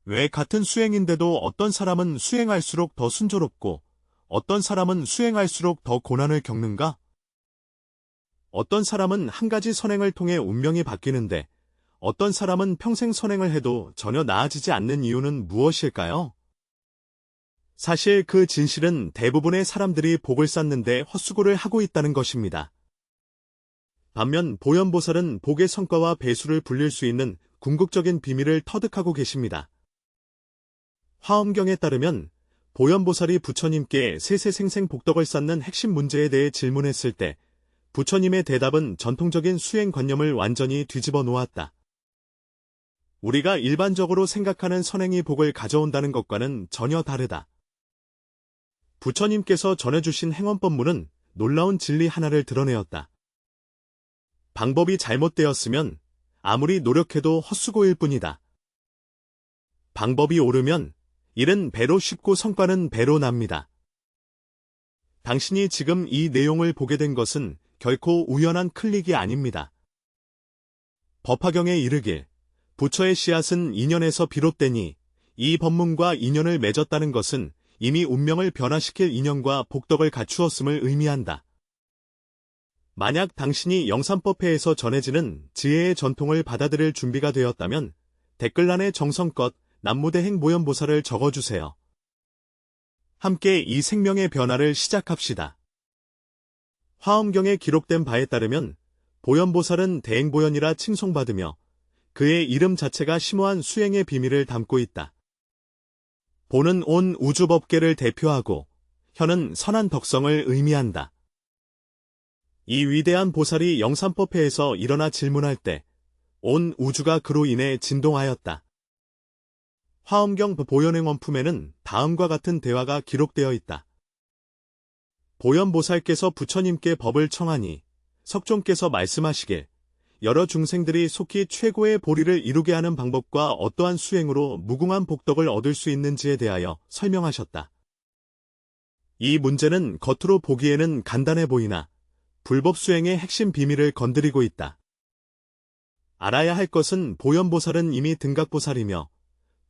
왜 같은 수행인데도 어떤 사람은 수행할수록 더 순조롭고 어떤 사람은 수행할수록 더 고난을 겪는가? 어떤 사람은 한 가지 선행을 통해 운명이 바뀌는데 어떤 사람은 평생 선행을 해도 전혀 나아지지 않는 이유는 무엇일까요? 사실 그 진실은 대부분의 사람들이 복을 쌓는데 헛수고를 하고 있다는 것입니다. 반면 보현보살은 복의 성과와 배수를 불릴 수 있는 궁극적인 비밀을 터득하고 계십니다. 화엄경에 따르면 보현보살이 부처님께 세세생생 복덕을 쌓는 핵심 문제에 대해 질문했을 때 부처님의 대답은 전통적인 수행관념을 완전히 뒤집어 놓았다. 우리가 일반적으로 생각하는 선행이 복을 가져온다는 것과는 전혀 다르다. 부처님께서 전해주신 행원법문은 놀라운 진리 하나를 드러내었다. 방법이 잘못되었으면 아무리 노력해도 헛수고일 뿐이다. 방법이 옳으면 일은 배로 쉽고 성과는 배로 납니다. 당신이 지금 이 내용을 보게 된 것은 결코 우연한 클릭이 아닙니다. 법화경에 이르길 부처의 씨앗은 인연에서 비롯되니 이 법문과 인연을 맺었다는 것은 이미 운명을 변화시킬 인연과 복덕을 갖추었음을 의미한다. 만약 당신이 영산법회에서 전해지는 지혜의 전통을 받아들일 준비가 되었다면 댓글란에 정성껏 남무대행 모현보살을 적어주세요. 함께 이 생명의 변화를 시작합시다. 화엄경에 기록된 바에 따르면 보현보살은 대행보현이라 칭송받으며 그의 이름 자체가 심오한 수행의 비밀을 담고 있다. 보는 온 우주법계를 대표하고 현은 선한 덕성을 의미한다. 이 위대한 보살이 영산법회에서 일어나 질문할 때 온 우주가 그로 인해 진동하였다. 화엄경 보현행원품에는 다음과 같은 대화가 기록되어 있다. 보현보살께서 부처님께 법을 청하니 석종께서 말씀하시길 여러 중생들이 속히 최고의 보리를 이루게 하는 방법과 어떠한 수행으로 무궁한 복덕을 얻을 수 있는지에 대하여 설명하셨다. 이 문제는 겉으로 보기에는 간단해 보이나 불법 수행의 핵심 비밀을 건드리고 있다. 알아야 할 것은 보현보살은 이미 등각보살이며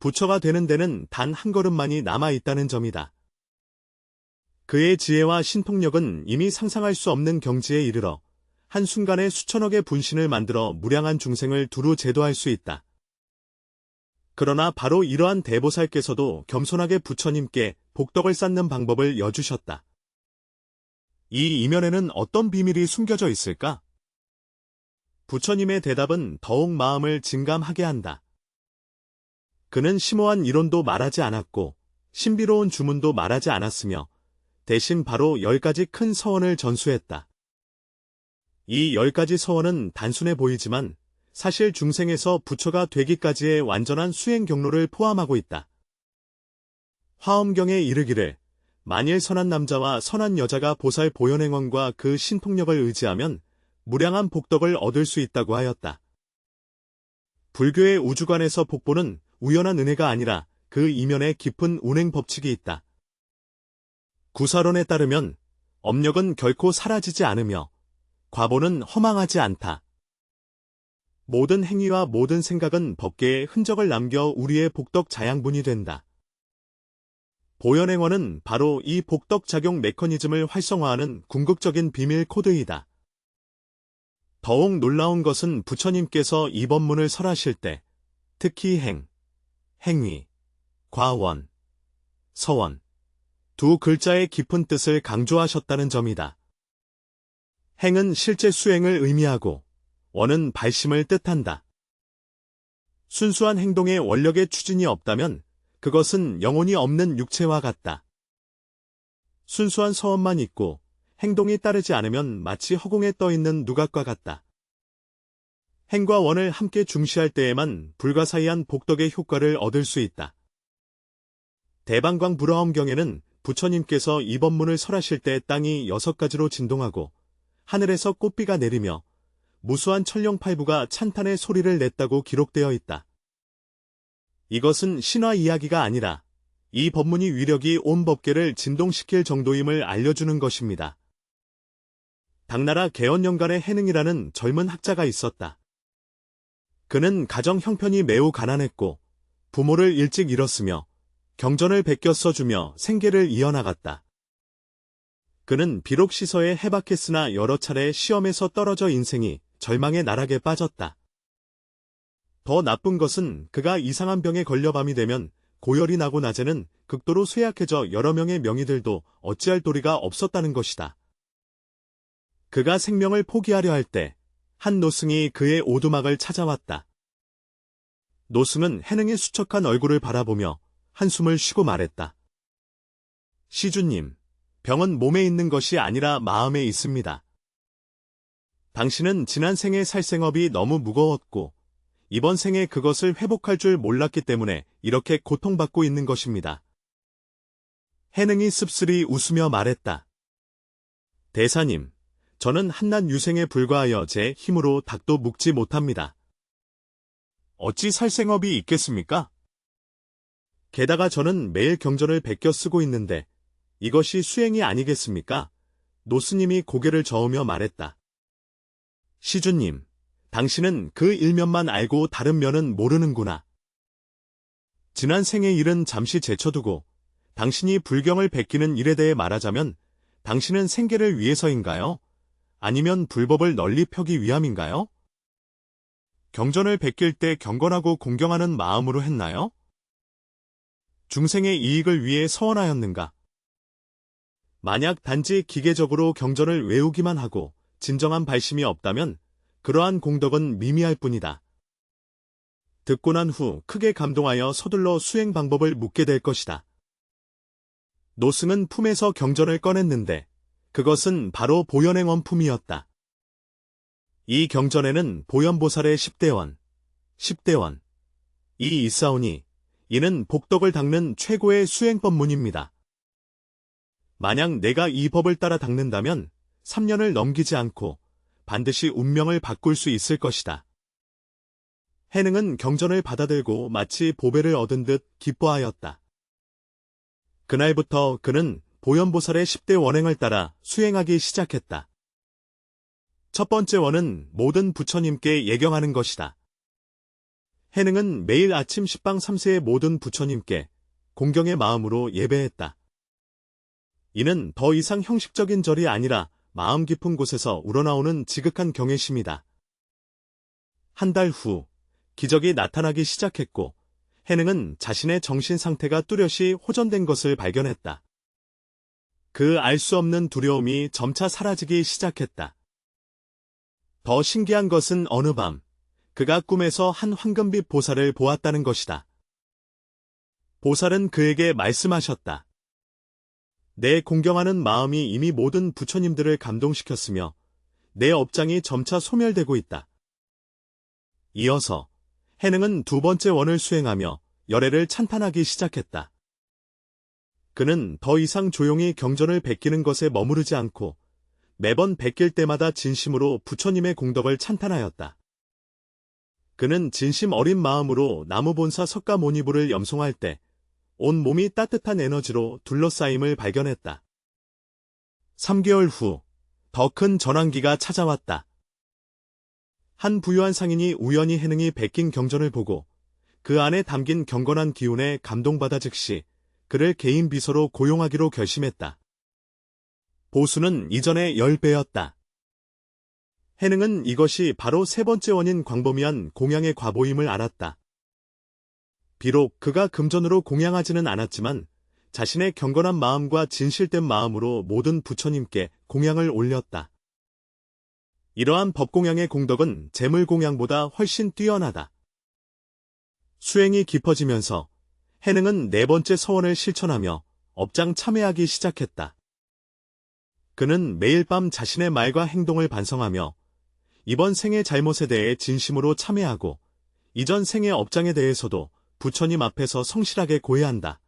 부처가 되는 데는 단 한 걸음만이 남아있다는 점이다. 그의 지혜와 신통력은 이미 상상할 수 없는 경지에 이르러 한순간에 수천억의 분신을 만들어 무량한 중생을 두루 제도할 수 있다. 그러나 바로 이러한 대보살께서도 겸손하게 부처님께 복덕을 쌓는 방법을 여주셨다. 이 이면에는 어떤 비밀이 숨겨져 있을까? 부처님의 대답은 더욱 마음을 진감하게 한다. 그는 심오한 이론도 말하지 않았고 신비로운 주문도 말하지 않았으며 대신 바로 10가지 큰 서원을 전수했다. 이 10가지 서원은 단순해 보이지만 사실 중생에서 부처가 되기까지의 완전한 수행 경로를 포함하고 있다. 화엄경에 이르기를 만일 선한 남자와 선한 여자가 보살 보현행원과 그 신통력을 의지하면 무량한 복덕을 얻을 수 있다고 하였다. 불교의 우주관에서 복보는 우연한 은혜가 아니라 그 이면에 깊은 운행 법칙이 있다. 구사론에 따르면 업력은 결코 사라지지 않으며 과보는 허망하지 않다. 모든 행위와 모든 생각은 법계에 흔적을 남겨 우리의 복덕 자양분이 된다. 보현행원은 바로 이 복덕 작용 메커니즘을 활성화하는 궁극적인 비밀 코드이다. 더욱 놀라운 것은 부처님께서 이 법문을 설하실 때 특히 행위, 과원, 서원 두 글자의 깊은 뜻을 강조하셨다는 점이다. 행은 실제 수행을 의미하고 원은 발심을 뜻한다. 순수한 행동에 원력의 추진이 없다면 그것은 영혼이 없는 육체와 같다. 순수한 서원만 있고 행동이 따르지 않으면 마치 허공에 떠있는 누각과 같다. 행과 원을 함께 중시할 때에만 불가사의한 복덕의 효과를 얻을 수 있다. 대방광 불화엄경에는 부처님께서 이 법문을 설하실 때 땅이 6가지로 진동하고 하늘에서 꽃비가 내리며 무수한 천룡팔부가 찬탄의 소리를 냈다고 기록되어 있다. 이것은 신화 이야기가 아니라 이 법문이 위력이 온 법계를 진동시킬 정도임을 알려주는 것입니다. 당나라 개헌영간의 해능이라는 젊은 학자가 있었다. 그는 가정 형편이 매우 가난했고 부모를 일찍 잃었으며 경전을 베껴 써주며 생계를 이어나갔다. 그는 비록 시서에 해박했으나 여러 차례 시험에서 떨어져 인생이 절망의 나락에 빠졌다. 더 나쁜 것은 그가 이상한 병에 걸려 밤이 되면 고열이 나고 낮에는 극도로 쇠약해져 여러 명의 명의들도 어찌할 도리가 없었다는 것이다. 그가 생명을 포기하려 할 때 한 노승이 그의 오두막을 찾아왔다. 노승은 해능의 수척한 얼굴을 바라보며 한숨을 쉬고 말했다. 시주님, 병은 몸에 있는 것이 아니라 마음에 있습니다. 당신은 지난 생의 살생업이 너무 무거웠고 이번 생에 그것을 회복할 줄 몰랐기 때문에 이렇게 고통받고 있는 것입니다. 해능이 씁쓸히 웃으며 말했다. 대사님, 저는 한낱 유생에 불과하여 제 힘으로 닭도 묶지 못합니다. 어찌 살생업이 있겠습니까? 게다가 저는 매일 경전을 베껴 쓰고 있는데 이것이 수행이 아니겠습니까? 노스님이 고개를 저으며 말했다. 시주님, 당신은 그 일면만 알고 다른 면은 모르는구나. 지난 생의 일은 잠시 제쳐두고 당신이 불경을 베끼는 일에 대해 말하자면 당신은 생계를 위해서인가요? 아니면 불법을 널리 펴기 위함인가요? 경전을 베낄 때 경건하고 공경하는 마음으로 했나요? 중생의 이익을 위해 서원하였는가? 만약 단지 기계적으로 경전을 외우기만 하고 진정한 발심이 없다면 그러한 공덕은 미미할 뿐이다. 듣고 난 후 크게 감동하여 서둘러 수행 방법을 묻게 될 것이다. 노승은 품에서 경전을 꺼냈는데 그것은 바로 보현의 원품이었다. 이 경전에는 보현보살의 10대원, 10대원, 이 있사오니 이는 복덕을 닦는 최고의 수행법문입니다. 만약 내가 이 법을 따라 닦는다면 3년을 넘기지 않고 반드시 운명을 바꿀 수 있을 것이다. 해능은 경전을 받아들고 마치 보배를 얻은 듯 기뻐하였다. 그날부터 그는 보현보살의 10대 원행을 따라 수행하기 시작했다. 첫 번째 원은 모든 부처님께 예경하는 것이다. 해능은 매일 아침 식방 3세의 모든 부처님께 공경의 마음으로 예배했다. 이는 더 이상 형식적인 절이 아니라 마음 깊은 곳에서 우러나오는 지극한 경외심이다. 한 달 후 기적이 나타나기 시작했고 해능은 자신의 정신 상태가 뚜렷이 호전된 것을 발견했다. 그 알 수 없는 두려움이 점차 사라지기 시작했다. 더 신기한 것은 어느 밤 그가 꿈에서 한 황금빛 보살을 보았다는 것이다. 보살은 그에게 말씀하셨다. 내 공경하는 마음이 이미 모든 부처님들을 감동시켰으며 내 업장이 점차 소멸되고 있다. 이어서 해능은 두 번째 원을 수행하며 열애를 찬탄하기 시작했다. 그는 더 이상 조용히 경전을 베끼는 것에 머무르지 않고 매번 베낄 때마다 진심으로 부처님의 공덕을 찬탄하였다. 그는 진심 어린 마음으로 나무본사 석가모니부를 염송할 때 온 몸이 따뜻한 에너지로 둘러싸임을 발견했다. 3개월 후 더 큰 전환기가 찾아왔다. 한 부유한 상인이 우연히 해능이 베낀 경전을 보고 그 안에 담긴 경건한 기운에 감동받아 즉시 그를 개인 비서로 고용하기로 결심했다. 보수는 이전의 10배였다. 해능은 이것이 바로 세 번째 원인 광범위한 공양의 과보임을 알았다. 비록 그가 금전으로 공양하지는 않았지만 자신의 경건한 마음과 진실된 마음으로 모든 부처님께 공양을 올렸다. 이러한 법공양의 공덕은 재물공양보다 훨씬 뛰어나다. 수행이 깊어지면서 해능은 네 번째 서원을 실천하며 업장 참회하기 시작했다. 그는 매일 밤 자신의 말과 행동을 반성하며 이번 생의 잘못에 대해 진심으로 참회하고 이전 생의 업장에 대해서도 부처님 앞에서 성실하게 고해한다.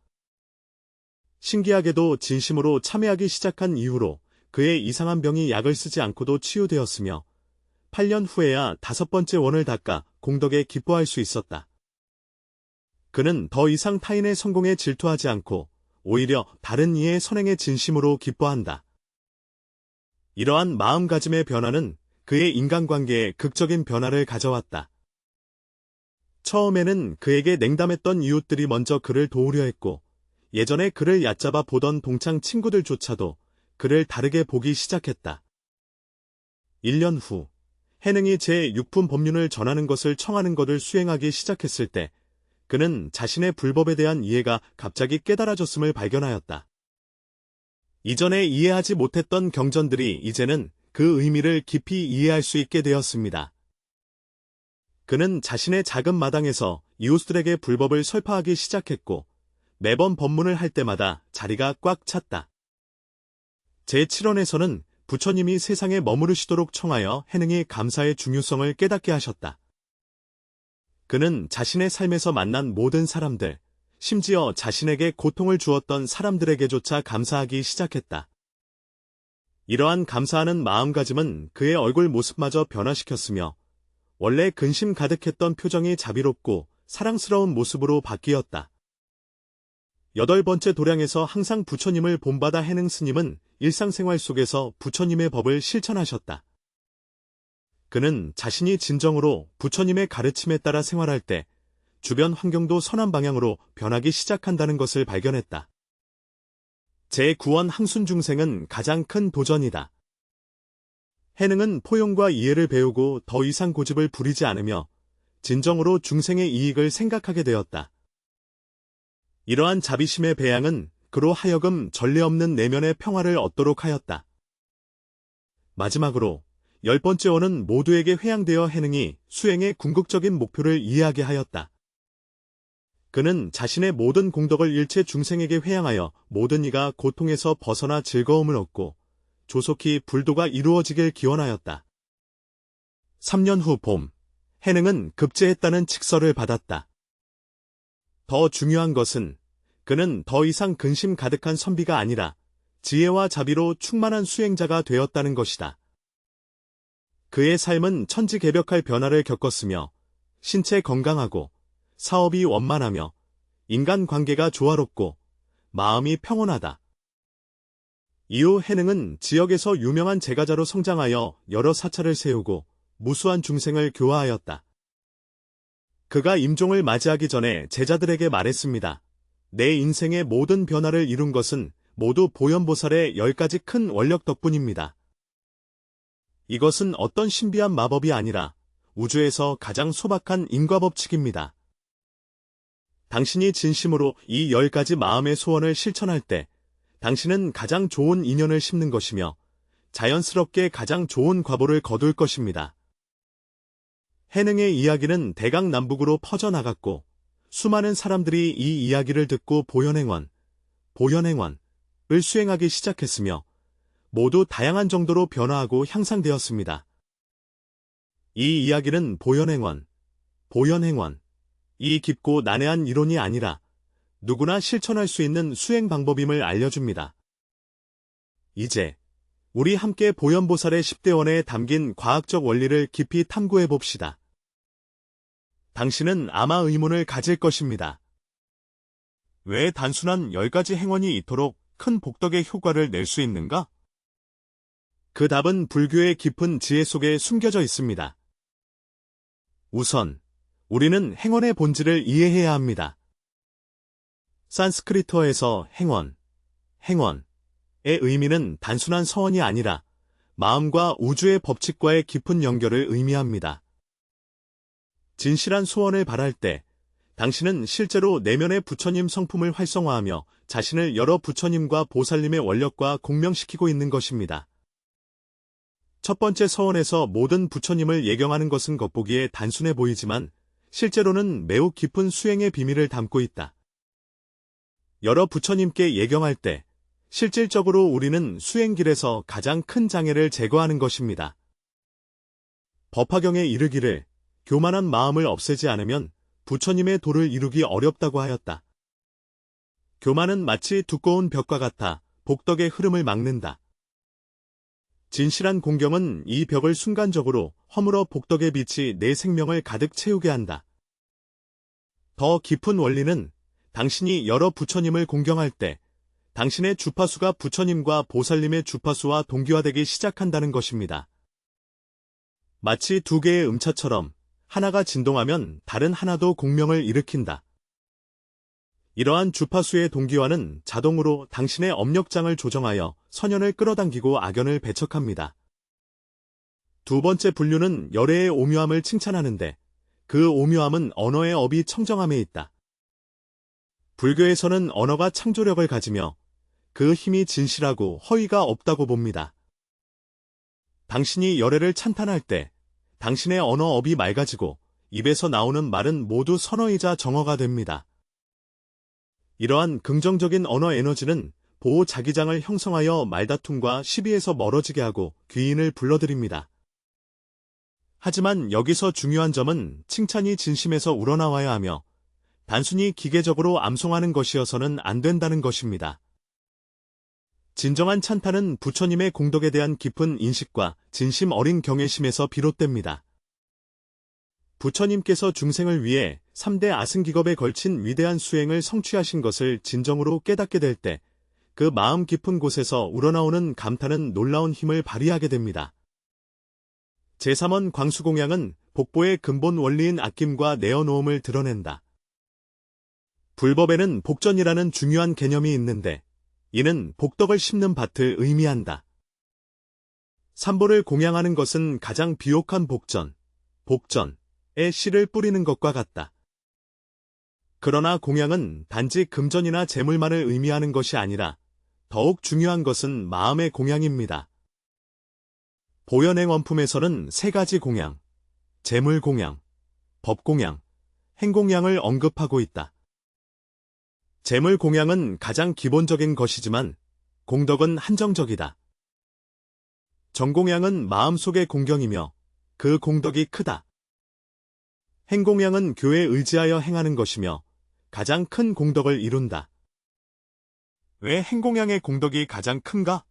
신기하게도 진심으로 참회하기 시작한 이후로 그의 이상한 병이 약을 쓰지 않고도 치유되었으며 8년 후에야 다섯 번째 원을 닦아 공덕에 기뻐할 수 있었다. 그는 더 이상 타인의 성공에 질투하지 않고 오히려 다른 이의 선행에 진심으로 기뻐한다. 이러한 마음가짐의 변화는 그의 인간관계에 극적인 변화를 가져왔다. 처음에는 그에게 냉담했던 이웃들이 먼저 그를 도우려 했고, 예전에 그를 얕잡아 보던 동창 친구들조차도 그를 다르게 보기 시작했다. 1년 후, 해능이 제6품 법륜을 전하는 것을 청하는 것을 수행하기 시작했을 때, 그는 자신의 불법에 대한 이해가 갑자기 깨달아졌음을 발견하였다. 이전에 이해하지 못했던 경전들이 이제는 그 의미를 깊이 이해할 수 있게 되었습니다. 그는 자신의 작은 마당에서 이웃들에게 불법을 설파하기 시작했고, 매번 법문을 할 때마다 자리가 꽉 찼다. 제7원에서는 부처님이 세상에 머무르시도록 청하여 해능이 감사의 중요성을 깨닫게 하셨다. 그는 자신의 삶에서 만난 모든 사람들, 심지어 자신에게 고통을 주었던 사람들에게조차 감사하기 시작했다. 이러한 감사하는 마음가짐은 그의 얼굴 모습마저 변화시켰으며, 원래 근심 가득했던 표정이 자비롭고 사랑스러운 모습으로 바뀌었다. 8번째 도량에서 항상 부처님을 본받아 해능 스님은 일상생활 속에서 부처님의 법을 실천하셨다. 그는 자신이 진정으로 부처님의 가르침에 따라 생활할 때 주변 환경도 선한 방향으로 변하기 시작한다는 것을 발견했다. 제9원 항순중생은 가장 큰 도전이다. 해능은 포용과 이해를 배우고 더 이상 고집을 부리지 않으며 진정으로 중생의 이익을 생각하게 되었다. 이러한 자비심의 배양은 그로 하여금 전례 없는 내면의 평화를 얻도록 하였다. 마지막으로 10번째 원은 모두에게 회양되어 해능이 수행의 궁극적인 목표를 이해하게 하였다. 그는 자신의 모든 공덕을 일체 중생에게 회양하여 모든 이가 고통에서 벗어나 즐거움을 얻고 조속히 불도가 이루어지길 기원하였다. 3년 후 봄, 해능은 급제했다는 칙서를 받았다. 더 중요한 것은 그는 더 이상 근심 가득한 선비가 아니라 지혜와 자비로 충만한 수행자가 되었다는 것이다. 그의 삶은 천지개벽할 변화를 겪었으며 신체 건강하고 사업이 원만하며 인간관계가 조화롭고 마음이 평온하다. 이후 해능은 지역에서 유명한 제가자로 성장하여 여러 사찰을 세우고 무수한 중생을 교화하였다. 그가 임종을 맞이하기 전에 제자들에게 말했습니다. 내 인생의 모든 변화를 이룬 것은 모두 보현보살의 10가지 큰 원력 덕분입니다. 이것은 어떤 신비한 마법이 아니라 우주에서 가장 소박한 인과법칙입니다. 당신이 진심으로 이 10가지 마음의 소원을 실천할 때 당신은 가장 좋은 인연을 심는 것이며 자연스럽게 가장 좋은 과보를 거둘 것입니다. 해능의 이야기는 대강남북으로 퍼져나갔고 수많은 사람들이 이 이야기를 듣고 보현행원을 수행하기 시작했으며 모두 다양한 정도로 변화하고 향상되었습니다. 이 이야기는 보현행원, 이 깊고 난해한 이론이 아니라 누구나 실천할 수 있는 수행 방법임을 알려줍니다. 이제 우리 함께 보현보살의 10대 원에 담긴 과학적 원리를 깊이 탐구해 봅시다. 당신은 아마 의문을 가질 것입니다. 왜 단순한 10가지 행원이 이토록 큰 복덕의 효과를 낼 수 있는가? 그 답은 불교의 깊은 지혜 속에 숨겨져 있습니다. 우선 우리는 행원의 본질을 이해해야 합니다. 산스크리트어에서 행원의 의미는 단순한 서원이 아니라 마음과 우주의 법칙과의 깊은 연결을 의미합니다. 진실한 소원을 바랄 때 당신은 실제로 내면의 부처님 성품을 활성화하며 자신을 여러 부처님과 보살님의 원력과 공명시키고 있는 것입니다. 첫 번째 서원에서 모든 부처님을 예경하는 것은 겉보기에 단순해 보이지만 실제로는 매우 깊은 수행의 비밀을 담고 있다. 여러 부처님께 예경할 때 실질적으로 우리는 수행길에서 가장 큰 장애를 제거하는 것입니다. 법화경에 이르기를 교만한 마음을 없애지 않으면 부처님의 도를 이루기 어렵다고 하였다. 교만은 마치 두꺼운 벽과 같아 복덕의 흐름을 막는다. 진실한 공경은 이 벽을 순간적으로 허물어 복덕의 빛이 내 생명을 가득 채우게 한다. 더 깊은 원리는 당신이 여러 부처님을 공경할 때 당신의 주파수가 부처님과 보살님의 주파수와 동기화되기 시작한다는 것입니다. 마치 두 개의 음차처럼 하나가 진동하면 다른 하나도 공명을 일으킨다. 이러한 주파수의 동기화는 자동으로 당신의 업력장을 조정하여 선연을 끌어당기고 악연을 배척합니다. 두 번째 분류는 열애의 오묘함을 칭찬하는데 그 오묘함은 언어의 업이 청정함에 있다. 불교에서는 언어가 창조력을 가지며 그 힘이 진실하고 허위가 없다고 봅니다. 당신이 열애를 찬탄할 때 당신의 언어업이 맑아지고 입에서 나오는 말은 모두 선어이자 정어가 됩니다. 이러한 긍정적인 언어 에너지는 보호 자기장을 형성하여 말다툼과 시비에서 멀어지게 하고 귀인을 불러들입니다. 하지만 여기서 중요한 점은 칭찬이 진심에서 우러나와야 하며 단순히 기계적으로 암송하는 것이어서는 안 된다는 것입니다. 진정한 찬탄은 부처님의 공덕에 대한 깊은 인식과 진심 어린 경외심에서 비롯됩니다. 부처님께서 중생을 위해 3대 아승기겁에 걸친 위대한 수행을 성취하신 것을 진정으로 깨닫게 될 때 그 마음 깊은 곳에서 우러나오는 감탄은 놀라운 힘을 발휘하게 됩니다. 제3원 광수공양은 복보의 근본 원리인 아낌과 내어놓음을 드러낸다. 불법에는 복전이라는 중요한 개념이 있는데 이는 복덕을 심는 밭을 의미한다. 삼보를 공양하는 것은 가장 비옥한 복전에 씨를 뿌리는 것과 같다. 그러나 공양은 단지 금전이나 재물만을 의미하는 것이 아니라 더욱 중요한 것은 마음의 공양입니다. 보현행 원품에서는 세 가지 공양, 재물 공양, 법 공양, 행공양을 언급하고 있다. 재물 공양은 가장 기본적인 것이지만 공덕은 한정적이다. 정공양은 마음속의 공경이며 그 공덕이 크다. 행공양은 교에 의지하여 행하는 것이며 가장 큰 공덕을 이룬다. 왜 행공양의 공덕이 가장 큰가?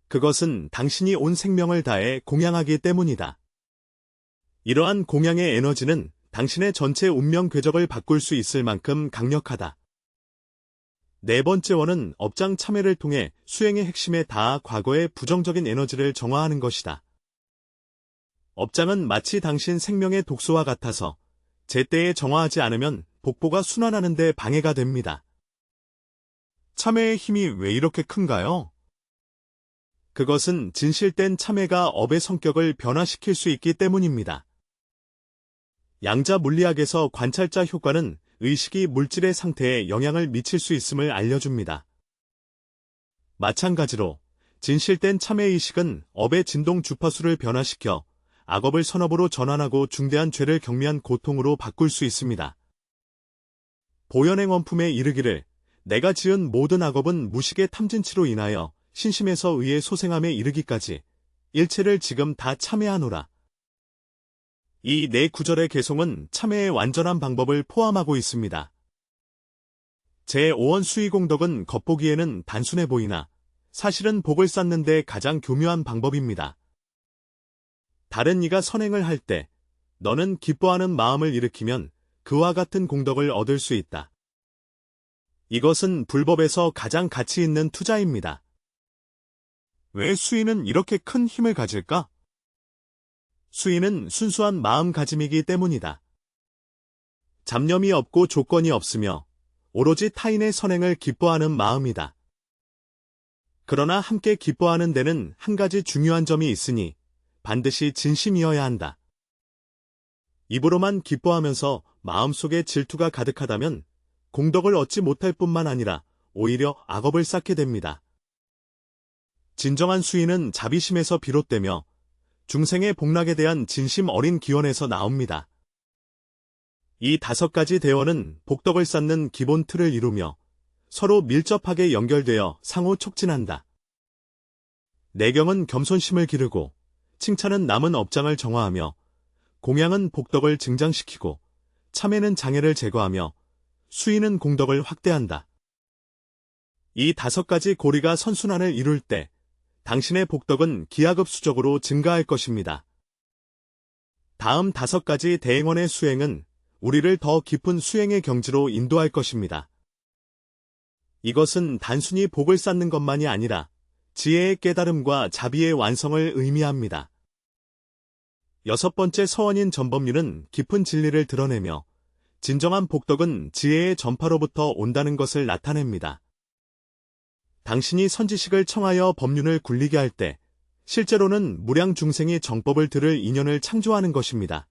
그것은 당신이 온 생명을 다해 공양하기 때문이다. 이러한 공양의 에너지는 당신의 전체 운명 궤적을 바꿀 수 있을 만큼 강력하다. 네 번째 원은 업장 참회를 통해 수행의 핵심에 닿아 과거의 부정적인 에너지를 정화하는 것이다. 업장은 마치 당신 생명의 독소와 같아서 제때에 정화하지 않으면 복보가 순환하는 데 방해가 됩니다. 참회의 힘이 왜 이렇게 큰가요? 그것은 진실된 참회가 업의 성격을 변화시킬 수 있기 때문입니다. 양자 물리학에서 관찰자 효과는 의식이 물질의 상태에 영향을 미칠 수 있음을 알려줍니다. 마찬가지로 진실된 참회의식은 업의 진동 주파수를 변화시켜 악업을 선업으로 전환하고 중대한 죄를 경미한 고통으로 바꿀 수 있습니다. 보현행 원품에 이르기를 내가 지은 모든 악업은 무식의 탐진치로 인하여 신심에서 의의 소생함에 이르기까지 일체를 지금 다 참회하노라. 이 네 구절의 개송은 참회의 완전한 방법을 포함하고 있습니다. 제5원 수의공덕은 겉보기에는 단순해 보이나 사실은 복을 쌓는 데 가장 교묘한 방법입니다. 다른 이가 선행을 할 때 너는 기뻐하는 마음을 일으키면 그와 같은 공덕을 얻을 수 있다. 이것은 불법에서 가장 가치 있는 투자입니다. 왜 수의는 이렇게 큰 힘을 가질까? 수의는 순수한 마음가짐이기 때문이다. 잡념이 없고 조건이 없으며 오로지 타인의 선행을 기뻐하는 마음이다. 그러나 함께 기뻐하는 데는 한 가지 중요한 점이 있으니 반드시 진심이어야 한다. 입으로만 기뻐하면서 마음속에 질투가 가득하다면 공덕을 얻지 못할 뿐만 아니라 오히려 악업을 쌓게 됩니다. 진정한 수의는 자비심에서 비롯되며 중생의 복락에 대한 진심 어린 기원에서 나옵니다. 이 5가지 대원은 복덕을 쌓는 기본 틀을 이루며 서로 밀접하게 연결되어 상호 촉진한다. 내경은 겸손심을 기르고 칭찬은 남은 업장을 정화하며 공양은 복덕을 증장시키고 참회는 장애를 제거하며 수의는 공덕을 확대한다. 이 5가지 고리가 선순환을 이룰 때 당신의 복덕은 기하급수적으로 증가할 것입니다. 다음 5가지 대행원의 수행은 우리를 더 깊은 수행의 경지로 인도할 것입니다. 이것은 단순히 복을 쌓는 것만이 아니라 지혜의 깨달음과 자비의 완성을 의미합니다. 6번째 서원인 전법률은 깊은 진리를 드러내며 진정한 복덕은 지혜의 전파로부터 온다는 것을 나타냅니다. 당신이 선지식을 청하여 법륜을 굴리게 할 때 실제로는 무량 중생이 정법을 들을 인연을 창조하는 것입니다.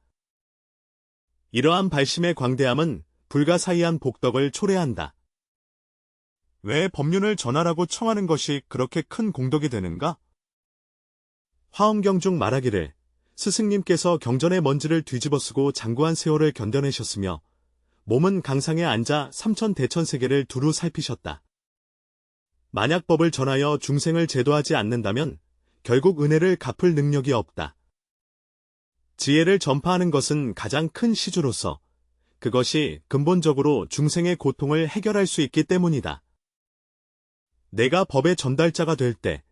이러한 발심의 광대함은 불가사의한 복덕을 초래한다. 왜 법륜을 전하라고 청하는 것이 그렇게 큰 공덕이 되는가? 화엄경 중 말하기를 스승님께서 경전의 먼지를 뒤집어쓰고 장구한 세월을 견뎌내셨으며 몸은 강상에 앉아 삼천대천세계를 두루 살피셨다. 만약 법을 전하여 중생을 제도하지 않는다면 결국 은혜를 갚을 능력이 없다. 지혜를 전파하는 것은 가장 큰 시주로서 그것이 근본적으로 중생의 고통을 해결할 수 있기 때문이다. 내가 법의 전달자가 될 때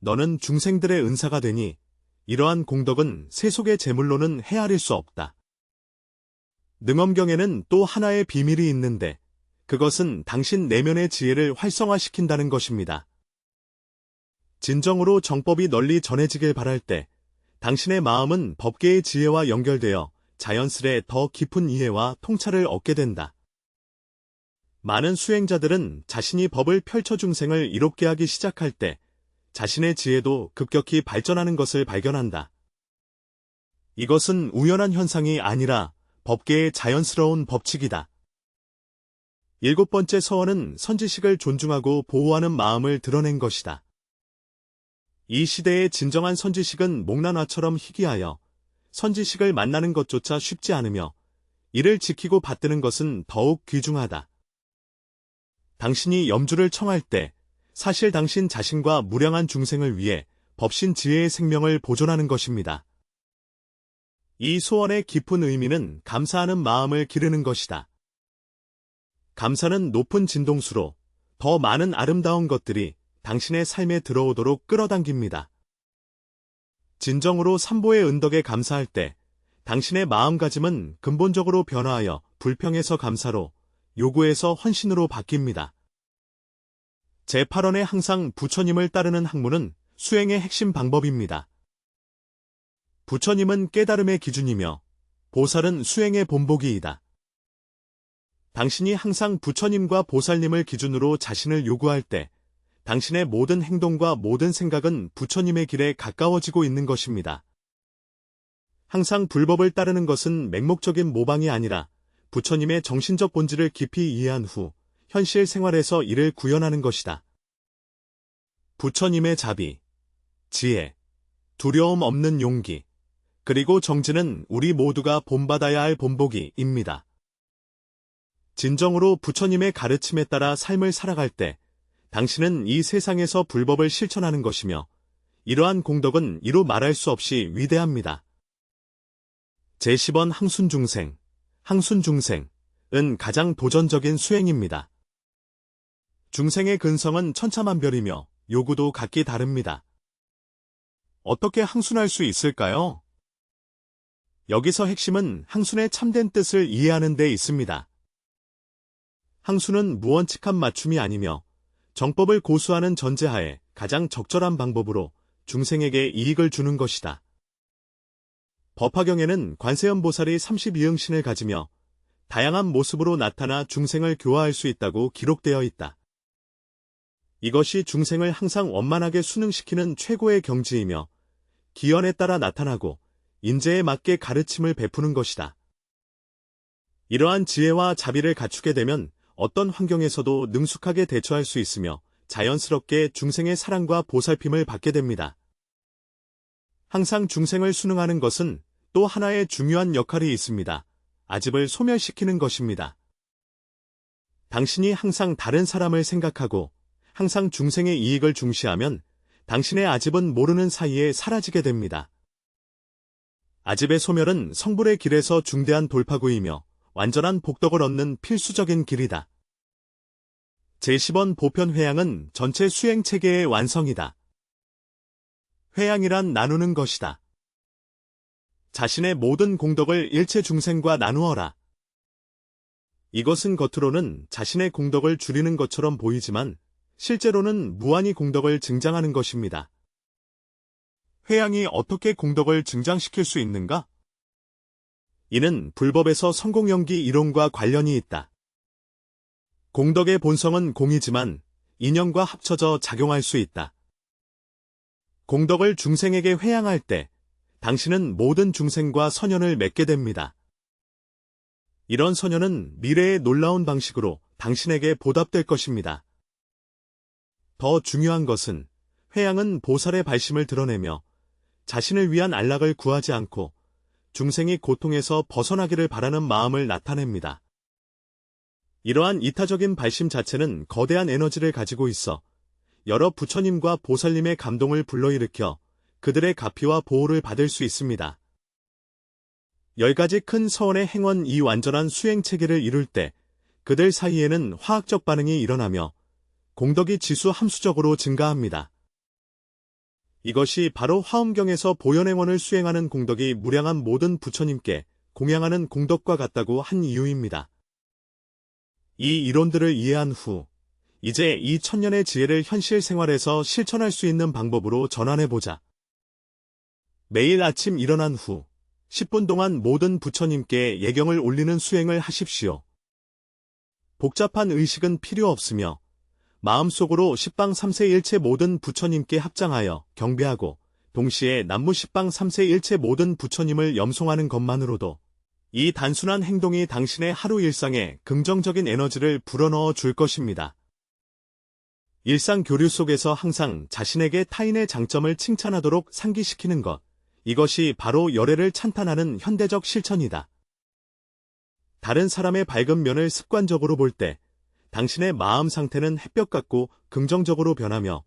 너는 중생들의 은사가 되니 이러한 공덕은 세속의 재물로는 헤아릴 수 없다. 능엄경에는 또 하나의 비밀이 있는데 그것은 당신 내면의 지혜를 활성화시킨다는 것입니다. 진정으로 정법이 널리 전해지길 바랄 때 당신의 마음은 법계의 지혜와 연결되어 자연스레 더 깊은 이해와 통찰을 얻게 된다. 많은 수행자들은 자신이 법을 펼쳐 중생을 이롭게 하기 시작할 때 자신의 지혜도 급격히 발전하는 것을 발견한다. 이것은 우연한 현상이 아니라 법계의 자연스러운 법칙이다. 7번째 서원은 선지식을 존중하고 보호하는 마음을 드러낸 것이다. 이 시대의 진정한 선지식은 목란화처럼 희귀하여 선지식을 만나는 것조차 쉽지 않으며 이를 지키고 받드는 것은 더욱 귀중하다. 당신이 염주를 청할 때 사실 당신 자신과 무량한 중생을 위해 법신 지혜의 생명을 보존하는 것입니다. 이 소원의 깊은 의미는 감사하는 마음을 기르는 것이다. 감사는 높은 진동수로 더 많은 아름다운 것들이 당신의 삶에 들어오도록 끌어당깁니다. 진정으로 삼보의 은덕에 감사할 때 당신의 마음가짐은 근본적으로 변화하여 불평에서 감사로, 요구에서 헌신으로 바뀝니다. 제8원에 항상 부처님을 따르는 학문은 수행의 핵심 방법입니다. 부처님은 깨달음의 기준이며 보살은 수행의 본보기이다. 당신이 항상 부처님과 보살님을 기준으로 자신을 요구할 때 당신의 모든 행동과 모든 생각은 부처님의 길에 가까워지고 있는 것입니다. 항상 불법을 따르는 것은 맹목적인 모방이 아니라 부처님의 정신적 본질을 깊이 이해한 후 현실 생활에서 이를 구현하는 것이다. 부처님의 자비, 지혜, 두려움 없는 용기, 그리고 정진은 우리 모두가 본받아야 할 본보기입니다. 진정으로 부처님의 가르침에 따라 삶을 살아갈 때 당신은 이 세상에서 불법을 실천하는 것이며 이러한 공덕은 이루 말할 수 없이 위대합니다. 제10원 항순중생, 항순중생은 가장 도전적인 수행입니다. 중생의 근성은 천차만별이며 요구도 각기 다릅니다. 어떻게 항순할 수 있을까요? 여기서 핵심은 항순의 참된 뜻을 이해하는 데 있습니다. 항순은 무원칙한 맞춤이 아니며 정법을 고수하는 전제하에 가장 적절한 방법으로 중생에게 이익을 주는 것이다. 법화경에는 관세음보살이 32응신을 가지며 다양한 모습으로 나타나 중생을 교화할 수 있다고 기록되어 있다. 이것이 중생을 항상 원만하게 순응시키는 최고의 경지이며 기연에 따라 나타나고 인재에 맞게 가르침을 베푸는 것이다. 이러한 지혜와 자비를 갖추게 되면 어떤 환경에서도 능숙하게 대처할 수 있으며 자연스럽게 중생의 사랑과 보살핌을 받게 됩니다. 항상 중생을 순응하는 것은 또 하나의 중요한 역할이 있습니다. 아집을 소멸시키는 것입니다. 당신이 항상 다른 사람을 생각하고 항상 중생의 이익을 중시하면 당신의 아집은 모르는 사이에 사라지게 됩니다. 아집의 소멸은 성불의 길에서 중대한 돌파구이며 완전한 복덕을 얻는 필수적인 길이다. 제10원 보편회양은 전체 수행체계의 완성이다. 회양이란 나누는 것이다. 자신의 모든 공덕을 일체 중생과 나누어라. 이것은 겉으로는 자신의 공덕을 줄이는 것처럼 보이지만 실제로는 무한히 공덕을 증장하는 것입니다. 회양이 어떻게 공덕을 증장시킬 수 있는가? 이는 불법에서 성공연기 이론과 관련이 있다. 공덕의 본성은 공이지만 인연과 합쳐져 작용할 수 있다. 공덕을 중생에게 회양할 때 당신은 모든 중생과 선연을 맺게 됩니다. 이런 선연은 미래의 놀라운 방식으로 당신에게 보답될 것입니다. 더 중요한 것은 회양은 보살의 발심을 드러내며 자신을 위한 안락을 구하지 않고 중생이 고통에서 벗어나기를 바라는 마음을 나타냅니다. 이러한 이타적인 발심 자체는 거대한 에너지를 가지고 있어 여러 부처님과 보살님의 감동을 불러일으켜 그들의 가피와 보호를 받을 수 있습니다. 10가지 큰 서원의 행원 이 완전한 수행체계를 이룰 때 그들 사이에는 화학적 반응이 일어나며 공덕이 지수 함수적으로 증가합니다. 이것이 바로 화엄경에서 보현행원을 수행하는 공덕이 무량한 모든 부처님께 공양하는 공덕과 같다고 한 이유입니다. 이 이론들을 이해한 후 이제 이 천년의 지혜를 현실 생활에서 실천할 수 있는 방법으로 전환해보자. 매일 아침 일어난 후 10분 동안 모든 부처님께 예경을 올리는 수행을 하십시오. 복잡한 의식은 필요 없으며 마음속으로 십방 3세 일체 모든 부처님께 합장하여 경배하고 동시에 남무 십방 3세 일체 모든 부처님을 염송하는 것만으로도 이 단순한 행동이 당신의 하루 일상에 긍정적인 에너지를 불어넣어 줄 것입니다. 일상 교류 속에서 항상 자신에게 타인의 장점을 칭찬하도록 상기시키는 것, 이것이 바로 열애를 찬탄하는 현대적 실천이다. 다른 사람의 밝은 면을 습관적으로 볼 때 당신의 마음 상태는 햇볕 같고 긍정적으로 변하며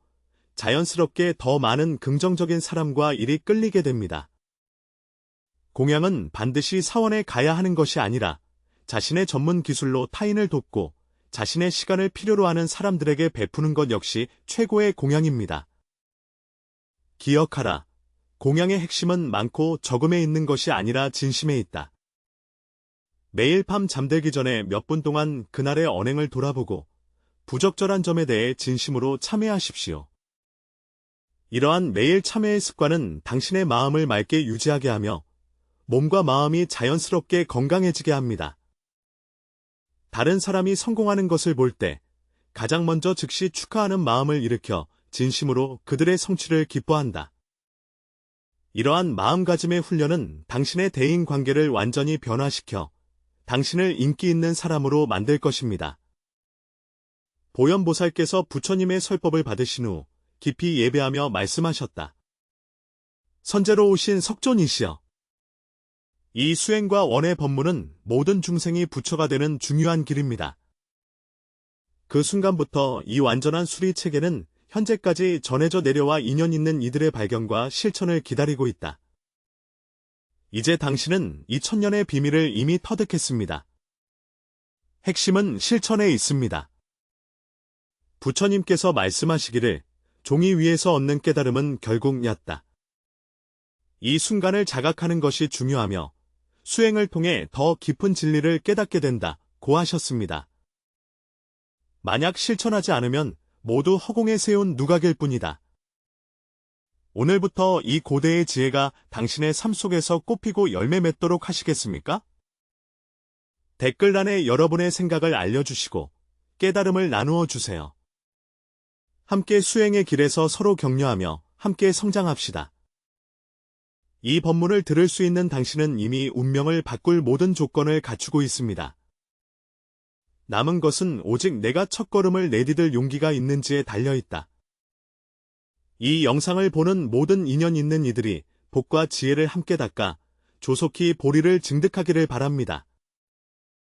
자연스럽게 더 많은 긍정적인 사람과 일이 끌리게 됩니다. 공양은 반드시 사원에 가야 하는 것이 아니라 자신의 전문 기술로 타인을 돕고 자신의 시간을 필요로 하는 사람들에게 베푸는 것 역시 최고의 공양입니다. 기억하라. 공양의 핵심은 많고 적음에 있는 것이 아니라 진심에 있다. 매일 밤 잠들기 전에 몇 분 동안 그날의 언행을 돌아보고 부적절한 점에 대해 진심으로 참회하십시오. 이러한 매일 참회의 습관은 당신의 마음을 맑게 유지하게 하며 몸과 마음이 자연스럽게 건강해지게 합니다. 다른 사람이 성공하는 것을 볼 때 가장 먼저 즉시 축하하는 마음을 일으켜 진심으로 그들의 성취를 기뻐한다. 이러한 마음가짐의 훈련은 당신의 대인 관계를 완전히 변화시켜 당신을 인기 있는 사람으로 만들 것입니다. 보현보살께서 부처님의 설법을 받으신 후 깊이 예배하며 말씀하셨다. 선제로 오신 석존이시여. 이 수행과 원의 법문은 모든 중생이 부처가 되는 중요한 길입니다. 그 순간부터 이 완전한 수리체계는 현재까지 전해져 내려와 인연 있는 이들의 발견과 실천을 기다리고 있다. 이제 당신은 이 천년의 비밀을 이미 터득했습니다. 핵심은 실천에 있습니다. 부처님께서 말씀하시기를 종이 위에서 얻는 깨달음은 결국 얕다. 이 순간을 자각하는 것이 중요하며 수행을 통해 더 깊은 진리를 깨닫게 된다고 하셨습니다. 만약 실천하지 않으면 모두 허공에 세운 누각일 뿐이다. 오늘부터 이 고대의 지혜가 당신의 삶 속에서 꽃피고 열매 맺도록 하시겠습니까? 댓글란에 여러분의 생각을 알려주시고 깨달음을 나누어 주세요. 함께 수행의 길에서 서로 격려하며 함께 성장합시다. 이 법문을 들을 수 있는 당신은 이미 운명을 바꿀 모든 조건을 갖추고 있습니다. 남은 것은 오직 내가 첫걸음을 내디딜 용기가 있는지에 달려있다. 이 영상을 보는 모든 인연 있는 이들이 복과 지혜를 함께 닦아 조속히 보리를 증득하기를 바랍니다.